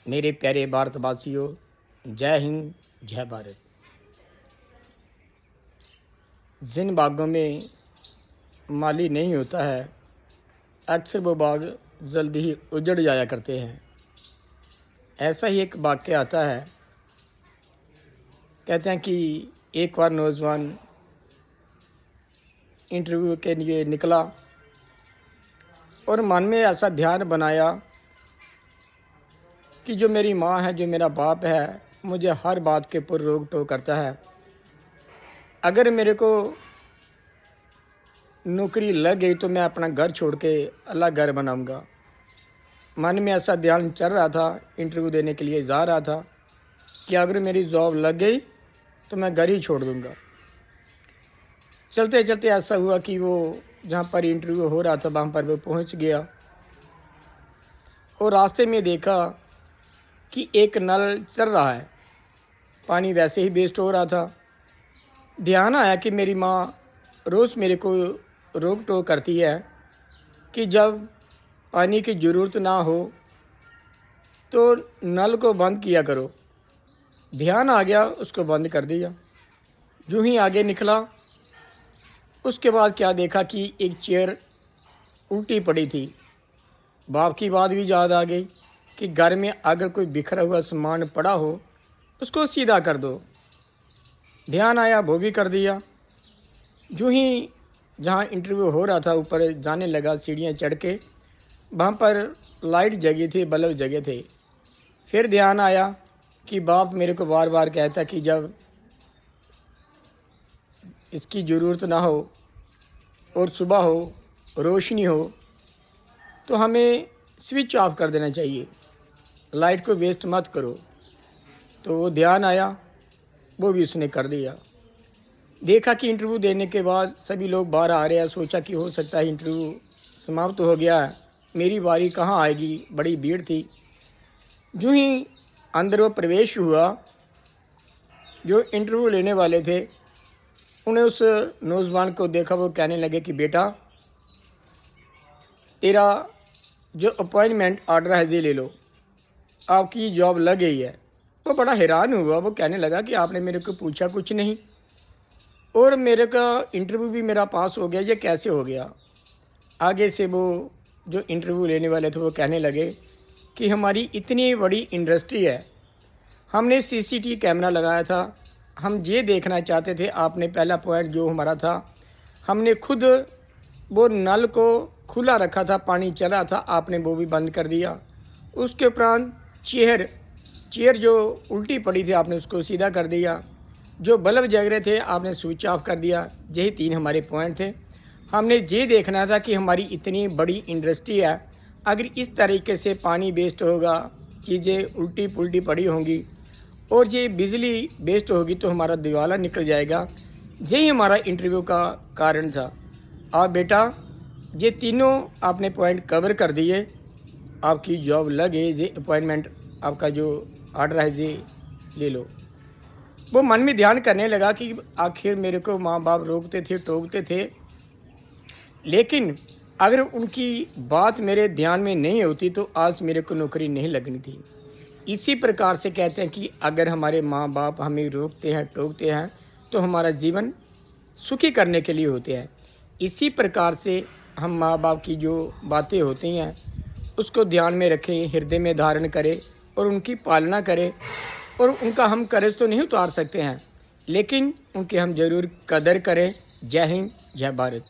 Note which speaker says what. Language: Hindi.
Speaker 1: मेरे प्यारे भारतवासियों, जय हिंद, जय भारत। जिन बागों में माली नहीं होता है, अक्सर वो बाग जल्दी ही उजड़ जाया करते हैं। ऐसा ही एक वाक़या आता है। कहते हैं कि एक बार नौजवान इंटरव्यू के लिए निकला और मन में ऐसा ध्यान बनाया कि जो मेरी माँ है, जो मेरा बाप है, मुझे हर बात के ऊपर रोक टोक करता है। अगर मेरे को नौकरी लग गई तो मैं अपना घर छोड़ के अलग घर बनाऊंगा। मन में ऐसा ध्यान चल रहा था, इंटरव्यू देने के लिए जा रहा था कि अगर मेरी जॉब लग गई तो मैं घर ही छोड़ दूंगा। चलते चलते ऐसा हुआ कि वो जहाँ पर इंटरव्यू हो रहा था वहाँ पर वो पहुँच गया और रास्ते में देखा कि एक नल चल रहा है, पानी वैसे ही वेस्ट हो रहा था। ध्यान आया कि मेरी माँ रोज़ मेरे को रोक टोक करती है कि जब पानी की ज़रूरत ना हो तो नल को बंद किया करो। ध्यान आ गया, उसको बंद कर दिया। यूँ ही आगे निकला, उसके बाद क्या देखा कि एक चेयर उल्टी पड़ी थी। बाप की बात भी याद आ गई कि घर में अगर कोई बिखरा हुआ सामान पड़ा हो उसको सीधा कर दो। ध्यान आया, वो भी कर दिया। यूँ ही जहाँ इंटरव्यू हो रहा था ऊपर जाने लगा, सीढ़ियाँ चढ़ के, वहाँ पर लाइट जगी थी, बल्ब जगे थे। फिर ध्यान आया कि बाप मेरे को बार बार कहता कि जब इसकी ज़रूरत ना हो और सुबह हो, रोशनी हो, तो हमें स्विच ऑफ कर देना चाहिए, लाइट को वेस्ट मत करो। तो वो ध्यान आया, वो भी उसने कर दिया। देखा कि इंटरव्यू देने के बाद सभी लोग बाहर आ रहे हैं। सोचा कि हो सकता है इंटरव्यू समाप्त हो गया है, मेरी बारी कहाँ आएगी, बड़ी भीड़ थी। जो ही अंदर वो प्रवेश हुआ, जो इंटरव्यू लेने वाले थे उन्हें उस नौजवान को देखा। वो कहने लगे कि बेटा, तेरा जो अपॉइंटमेंट ऑर्डर है ये ले लो, आपकी जॉब लग गई है। वो बड़ा हैरान हुआ। वो कहने लगा कि आपने मेरे को पूछा कुछ नहीं और मेरे का इंटरव्यू भी मेरा पास हो गया, ये कैसे हो गया। आगे से वो जो इंटरव्यू लेने वाले थे वो कहने लगे कि हमारी इतनी बड़ी इंडस्ट्री है, हमने सीसीटीवी कैमरा लगाया था, हम ये देखना चाहते थे। आपने पहला पॉइंट जो हमारा था, हमने खुद वो नल को खुला रखा था, पानी चला था, आपने वो भी बंद कर दिया। उसके उपरांत चेयर जो उल्टी पड़ी थी आपने उसको सीधा कर दिया। जो बल्ब जग रहे थे आपने स्विच ऑफ कर दिया। यही 3 हमारे पॉइंट थे। हमने ये देखना था कि हमारी इतनी बड़ी इंडस्ट्री है, अगर इस तरीके से पानी वेस्ट होगा, चीज़ें उल्टी पुल्टी पड़ी होंगी और ये बिजली वेस्ट होगी तो हमारा दिवाला निकल जाएगा। यही हमारा इंटरव्यू का कारण था। आप बेटा, ये तीनों आपने पॉइंट कवर कर दिए, आपकी जॉब लगे, ये अपॉइंटमेंट आपका जो ऑर्डर है ये ले लो। वो मन में ध्यान करने लगा कि आखिर मेरे को माँ बाप रोकते थे, टोकते थे, लेकिन अगर उनकी बात मेरे ध्यान में नहीं होती तो आज मेरे को नौकरी नहीं लगनी थी। इसी प्रकार से कहते हैं कि अगर हमारे माँ बाप हमें रोकते हैं, टोकते हैं तो हमारा जीवन सुखी करने के लिए होते हैं। इसी प्रकार से हम माँ बाप की जो बातें होती हैं उसको ध्यान में रखें, हृदय में धारण करें और उनकी पालना करें। और उनका हम कर्ज तो नहीं उतार सकते हैं, लेकिन उनकी हम ज़रूर कदर करें। जय हिंद, जय भारत।